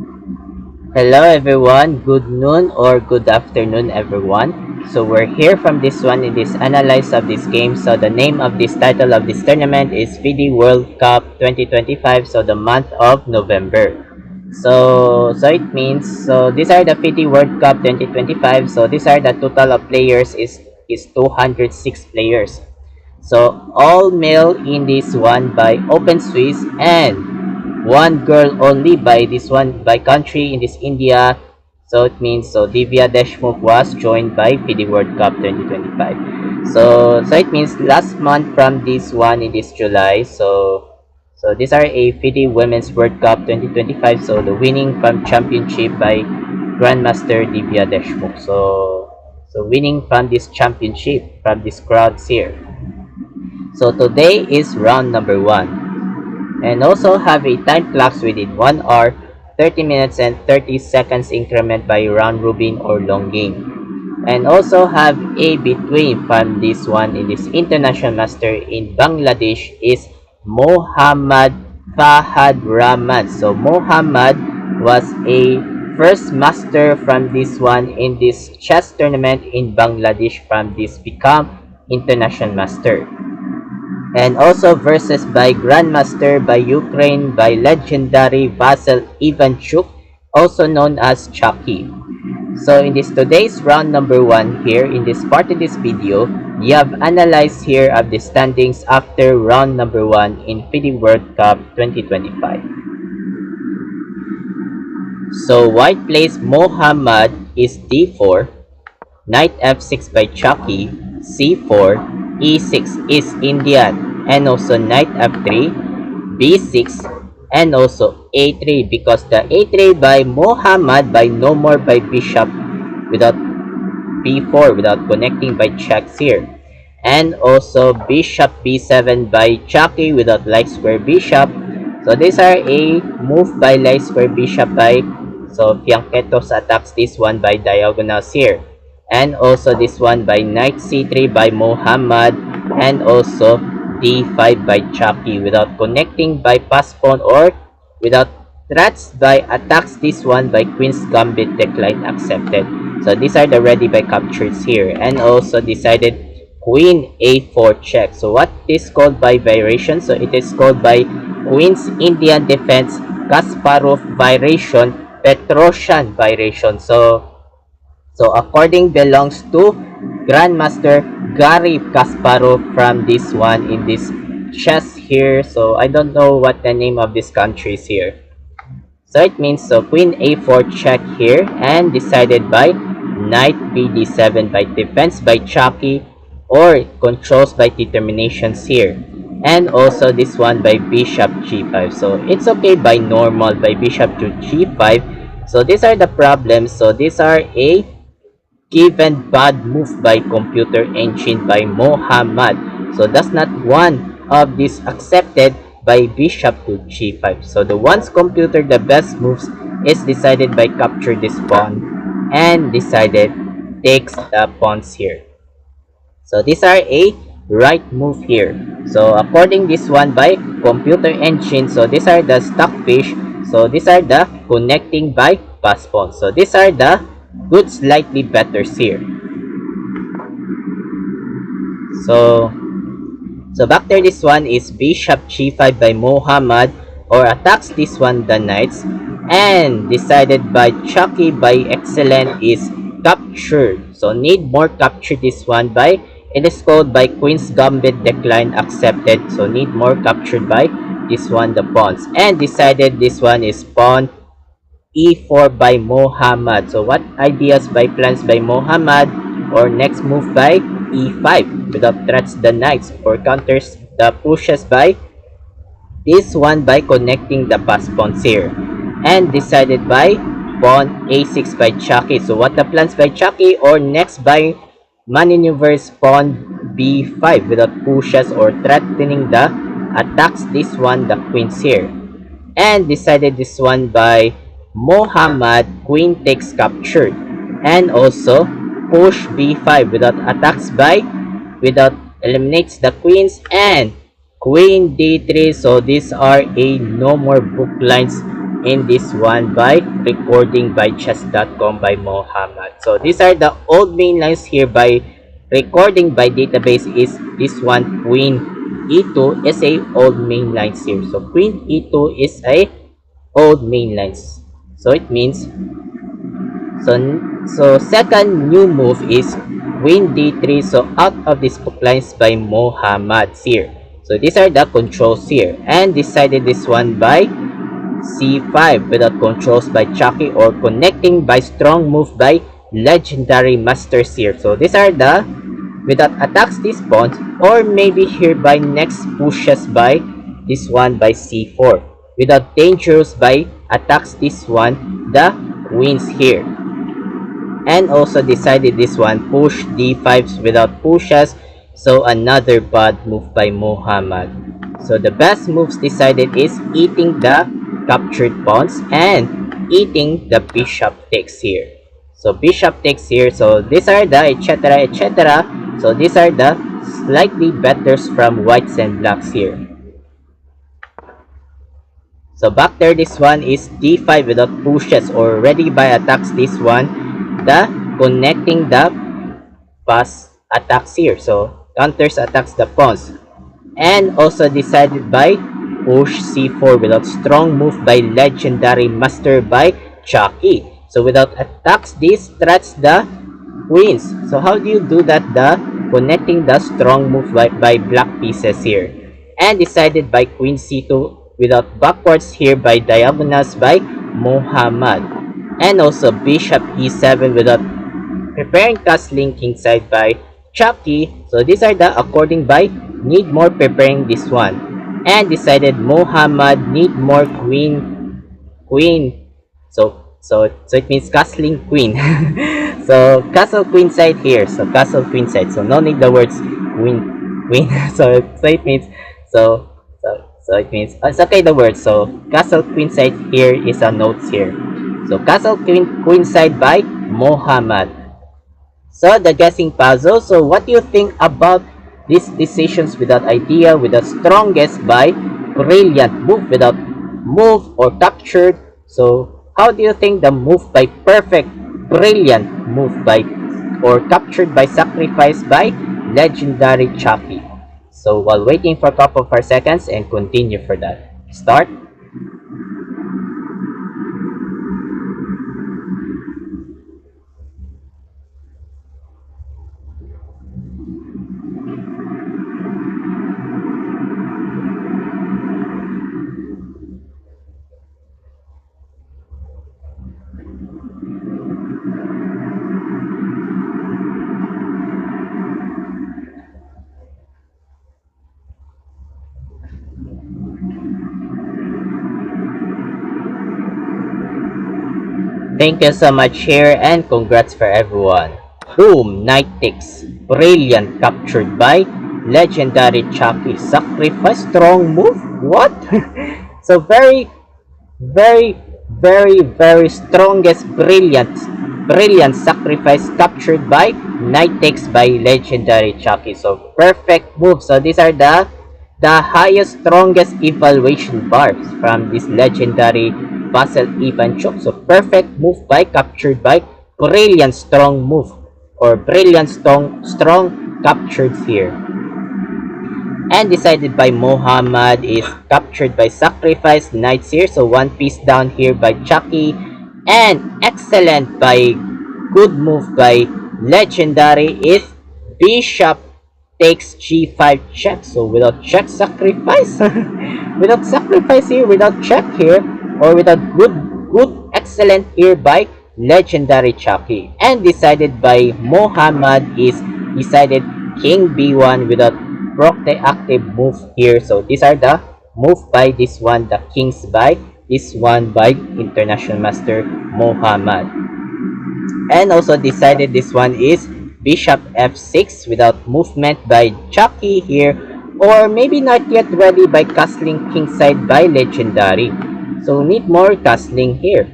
Hello everyone, good noon or good afternoon everyone. So we're here from this one in this analyze of this game. So the name of this title of this tournament is FIDE World Cup 2025, so the month of November. So it means these are the FIDE World Cup 2025. So these are the total of players is 206 players. So all male in this one by Open Swiss and one girl only by this one by country in this India. So it means Divya Deshmukh was joined by FIDE World Cup 2025. So it means last month from this one in this July. So these are a FIDE Women's World Cup 2025. So the winning from championship by Grandmaster Divya Deshmukh. So winning from this championship from this crowds here. So today is round number 1. And also have a time clocks within 1 hour, 30 minutes and 30 seconds increment by round robin or long game. And also have a between from this one in this international master in Bangladesh is Mohammad Fahad Rahman. So Mohammad was a first master from this one in this chess tournament in Bangladesh from this become international master. And also versus by Grandmaster by Ukraine by legendary Vasyl Ivanchuk, also known as Chuky. So in this today's round number 1 here in this part of this video, you have analyzed here of the standings after round number 1 in FIDE World Cup 2025. So white plays Mohammad is d4, knight f6 by Chuky, c4, e6 is Indian, and also knight f3, b6, and also a3 because the a3 by Mohammad by no more by bishop without b4 without connecting by checks here, and also bishop b7 by Chuky without light square bishop. So these are a move by light square bishop by Fianchettos attacks this one by diagonals here, and also this one by knight c3 by Mohammad, and also d5 by Chuky without connecting by pass pawn or without threats by attacks this one by queen's gambit decline accepted. So these are the ready by captures here, and also decided queen a4 check. So what is called by variation? So it is called by queen's Indian defense, Kasparov variation, Petrosian variation. So according belongs to Grandmaster Garry Kasparov from this one in this chess here. So I don't know what the name of this country is here. So it means queen a4 check here, and decided by knight bd7 by defense by Chuky or controls by determinations here, and also this one by bishop g5. So it's okay by normal by bishop to g5. So these are the problems. So these are a given bad move by computer engine by Mohammad. So that's not one of these accepted by bishop to g5. So the one's computer the best moves is decided by capture this pawn and decided takes the pawns here. So these are a right move here. So according this one by computer engine, so these are the stockfish. So these are the connecting by pass pawn. So these are the good slightly better here. So back there this one is bishop g5 by Mohammad or attacks this one the knights, and decided by Chuky by excellent is captured. So need more capture this one by it is called by queen's gambit decline accepted. So need more captured by this one the pawns, and decided this one is pawn e4 by Mohammad. So what ideas by plans by Mohammad or next move by e5 without threats the knights or counters the pushes by this one by connecting the pass pawns here, and decided by pawn a6 by Chuky. So what the plans by Chuky or next by maneuvers pawn b5 without pushes or threatening the attacks this one the queens here, and decided this one by Mohammad queen takes captured, and also push b5 without attacks by without eliminates the queens, and queen d3. So these are a no more book lines in this one by recording by chess.com by Mohammad. So these are the old main lines here by recording by database. Is this one queen e2 is a old main lines here. So queen e2 is a old main lines. So it means so second new move is queen d3. So out of this book lines by Mohammad here. So these are the controls here, and decided this one by c5 without controls by Chuky, or connecting by strong move by legendary masters here. So these are the without attacks this pawn, or maybe here by next pushes by this one by c4 without dangerous by attacks this one the queens here. And also decided this one push d5 without pushes. So another bad move by Mohammad. So the best moves decided is eating the captured pawns and eating the bishop takes here. So bishop takes here. So these are the etc etc. So these are the slightly betters from whites and blacks here. So back there, this one is d5 without pushes, or ready by attacks this one the connecting the pass attacks here. So counters attacks the pawns. And also decided by push c4 without strong move by legendary master by Chuky. So without attacks this threats the queens. So how do you do that? The connecting the strong move by black pieces here. And decided by queen c2 without backwards here by diagonals by Mohammad. And also bishop e7 without preparing castling kingside by Chuky. So these are the according by need more preparing this one. And decided Mohammad need more queen. So it means castling queen. So castle queen side here. So castle queen side. So no need the words queen. So it means so it means it's okay the word. So castle queen side here is a notes here. So castle queen side by Mohammad. So the guessing puzzle. So what do you think about these decisions without idea, without strongest by brilliant move without move or captured? So how do you think the move by perfect, brilliant move by or captured by sacrifice by legendary Chuky? So while waiting for a couple of seconds and continue for that. Start. Thank you so much here, and congrats for everyone. Boom! Knight takes. Brilliant, captured by legendary Chuky. Sacrifice, strong move? What? So very strongest brilliant sacrifice captured by knight takes by legendary Chuky. So perfect move. So these are the highest strongest evaluation bars from this legendary Vasyl Ivanchuk. So perfect move by captured by brilliant strong move, or brilliant strong captured here. And decided by Mohammad is captured by sacrifice knights here. So one piece down here by Chuky. And excellent by good move by legendary is bishop takes g5 check. So without check, sacrifice. Without sacrifice here, without check here, or without good excellent here by legendary Chuky. And decided by Mohammad is decided king b1 without broke the active move here. So these are the move by this one, the kings by this one by international master Mohammad. And also decided this one is bishop f6 without movement by Chuky here, or maybe not yet ready by castling kingside by legendary. So need more castling here.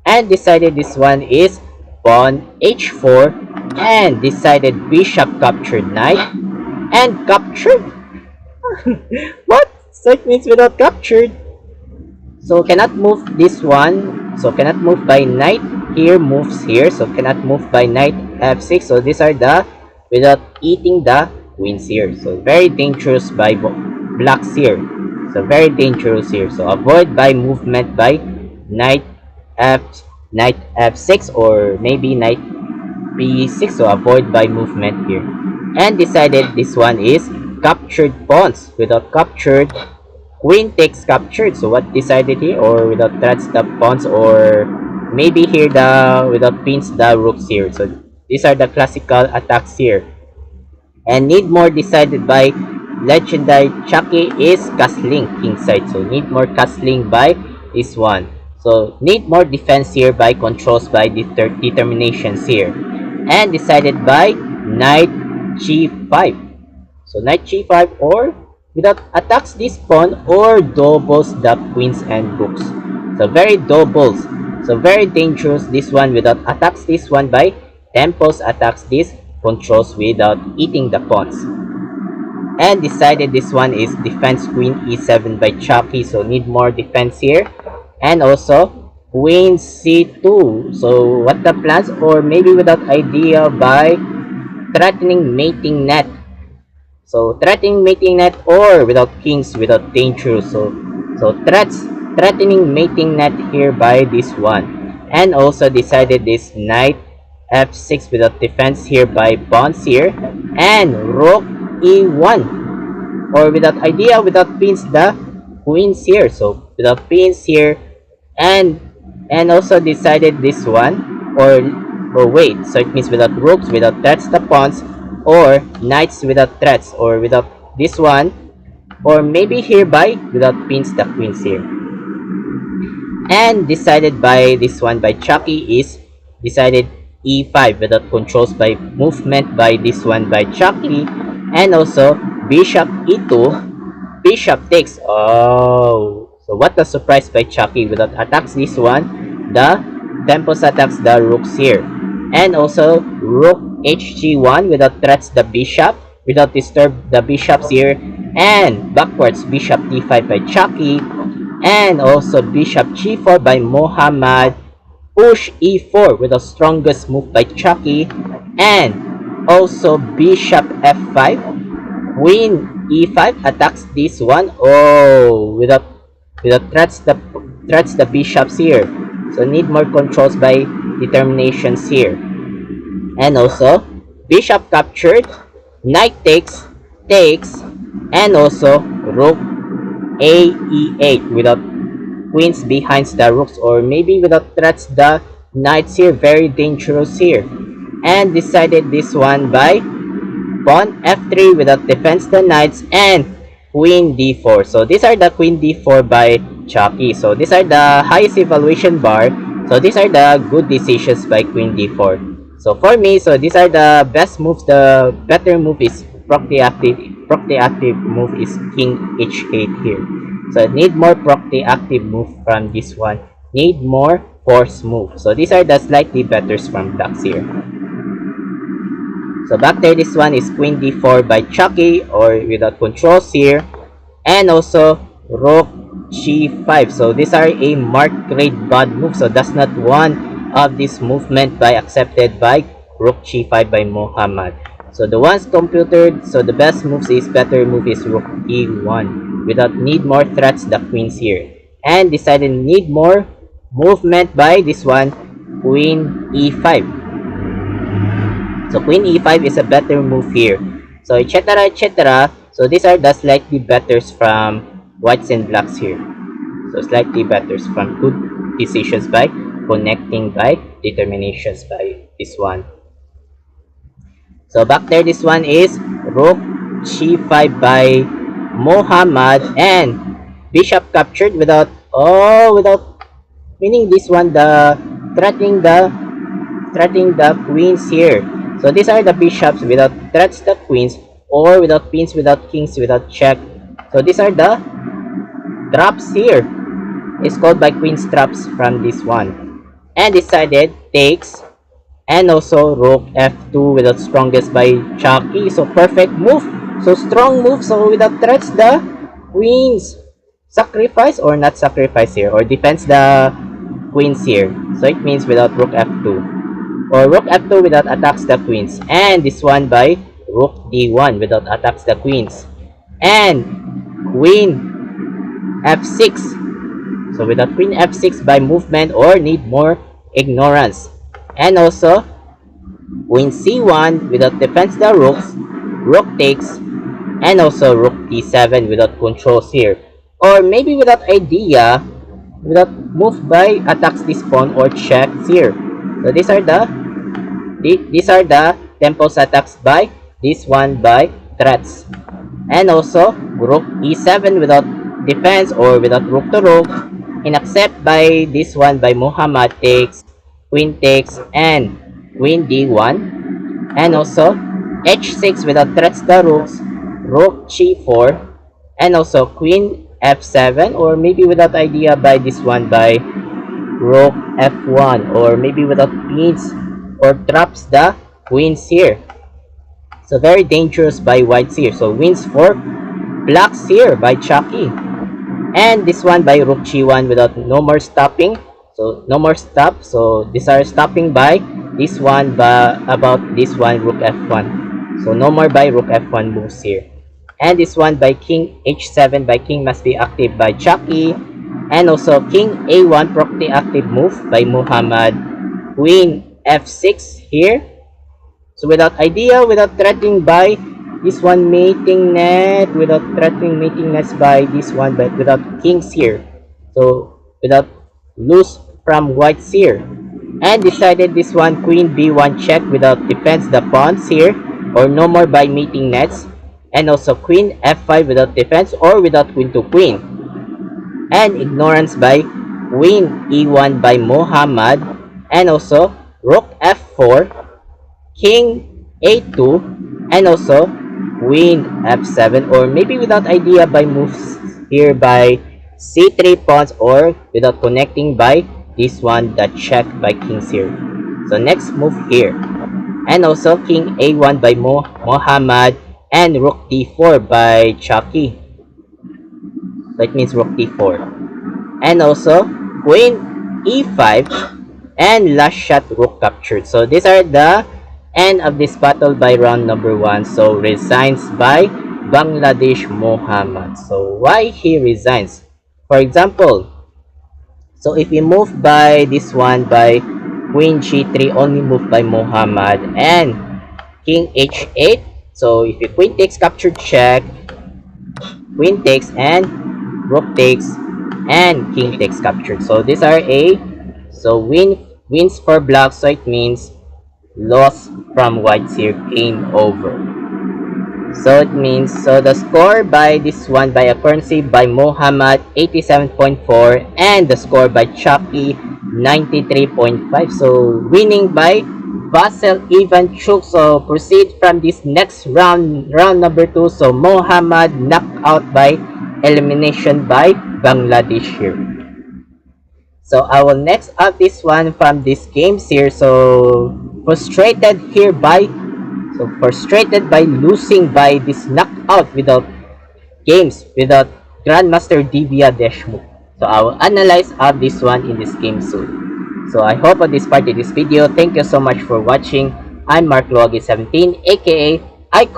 And decided this one is pawn h4, and decided bishop captured knight and captured. What? So it means without captured. So cannot move this one. So cannot move by knight here, moves here. So cannot move by knight f6. So these are the without eating the queens here. So very dangerous by blacks here. So very dangerous here. So avoid by movement by knight f knight f6 or maybe knight b6. So avoid by movement here. And decided this one is captured pawns. Without captured, queen takes captured. So what decided here? Or without threats the pawns, or maybe here the without queens the rooks here. So these are the classical attacks here. And need more decided by legendary Chuky is castling kingside. So need more castling by this one. So need more defense here by controls by determinations here. And decided by knight g5. So knight g5 or without attacks this pawn or doubles the queens and rooks. So very doubles. So very dangerous this one without attacks this one by tempos attacks this controls without eating the pawns. And decided this one is defense queen e7 by Chuky. So need more defense here. And also queen c2. So what the plans, or maybe without idea by threatening mating net. So threatening mating net or without kings without danger. So threatening mating net here by this one. And also decided this knight f6 without defense here by pawns here. And rook e1 or without idea without pins the queens here. So without pins here. And also decided this one or wait, so it means without rooks, without threats the pawns, or knights without threats, or without this one, or maybe here by without pins the queens here. And decided by this one by Chuky is decided e5 without controls by movement by this one by Chuky. And also bishop e2, bishop takes. Oh, so what a surprise by Chuky without attacks this one, the tempos attacks the rooks here. And also rook hg1 without threats the bishop, without disturb the bishops here. And backwards bishop d5 by Chuky. And also bishop g4 by Mohammad. Push e4 with the strongest move by Chuky. And also bishop f5, queen e5 attacks this one. Oh, without threats the bishops here. So need more controls by determinations here. And also bishop captured, knight takes, and also rook a e8 without queens behind the rooks, or maybe without threats the knights here. Very dangerous here. And decided this one by pawn f3 without defense the knights and queen d4. So these are the queen d4 by Chuky. So these are the highest evaluation bar. So these are the good decisions by queen d4. So for me, so these are the best moves. The better move is proactive move is king h8 here. So need more proactive move from this one. Need more force move. So these are the slightly betters from blacks here. So back there, this one is queen d4 by Chuky or without controls here. And also rook g5. So these are a marked grade bad move. So that's not one of this movement by accepted by rook g5 by Mohammad. So the ones computed, so the best moves is better move is rook e1 without need more threats the queens here. And decided need more movement by this one, queen e5. So queen e5 is a better move here. So etc, etc. So these are the slightly betters from whites and blacks here. So slightly betters from good decisions by connecting by determinations by this one. So back there, this one is rook g5 by Mohammad and bishop captured without meaning this one the threatening the queens here. So these are the bishops without threats the queens, or without pins, without kings, without check. So these are the traps here. It's called by queen's traps from this one. And decided takes, and also rook f2 without strongest by Chuky. So perfect move. So strong move. So without threats the queens. sacrifice or not sacrifice here, or defends the queens here. So it means without rook f2, or rook f2 without attacks the queens, and this one by rook d1 without attacks the queens, and queen f6. So without queen f6 by movement or need more ignorance, and also queen c1 without defense the rooks, rook takes, and also rook d7 without controls here, or maybe without idea, without move by attacks this pawn or checks here. So these are the temples attacks by this one by threats, and also rook e7 without defense or without rook to rook, and accept by this one by Mohammad takes, queen takes, and queen d1, and also h6 without threats the rooks, rook g4, and also queen f7, or maybe without idea by this one by rook f1, or maybe without queens or traps the queens here. So very dangerous by whites here. So wins for blacks here by Chuky, and this one by rook g1 without no more stopping, so no more stop. So these are stopping by this one by about this one rook f1, so no more by rook f1 moves here. And this one by king h7 by king must be active by Chuky, and also king a1 property active move by Mohammad, queen f6 here. So without idea, without threatening by this one mating net, without threatening mating nets by this one, but without kings here, so without loose from whites here, and decided this one queen b1 check without defense the pawns here, or no more by meeting nets, and also queen f5 without defense or without queen to queen, and ignorance by queen e1 by Mohammad, and also rook f4, king a2, and also queen f7, or maybe without idea by moves here by c3 pawns, or without connecting by this one the check by kings here. So next move here, and also king a1 by Mohammad, and rook d4 by Chuky. That means rook d4, and also queen e5, and last shot rook captured. So these are the end of this battle by round number 1. So resigns by Bangladesh Mohammad. So why he resigns? For example, so if we move by this one by queen g3, only move by Mohammad, and king h8. So if you queen takes captured check, queen takes, and rook takes, and king takes captured. So these are wins for blacks. So it means loss from whites here, game over. So it means, so the score by this one by a currency by Mohammad 87.4, and the score by Chuky 93.5. So winning by Vasyl Ivanchuk. So proceed from this next round number 2. So Mohammad knocked out by elimination by Bangladesh here. So I will next up this one from this games here. So frustrated by losing by this knockout without games without Grandmaster Divya Deshmukh. So I will analyze up this one in this game soon. So I hope on this part of this video. Thank you so much for watching. I'm Mark Luagi 17, aka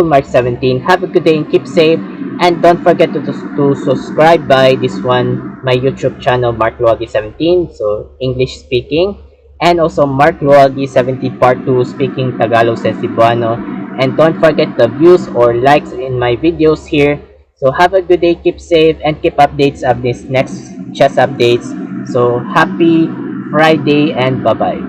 Mark 17. Have a good day and keep safe. And don't forget to subscribe by this one, my YouTube channel, Mark Luagi 17, so English speaking. And also Mark Luagi 17 Part 2, speaking Tagalog and Cebuano. And don't forget the views or likes in my videos here. So have a good day, keep safe, and keep updates of this next chess updates. So happy Friday and bye-bye.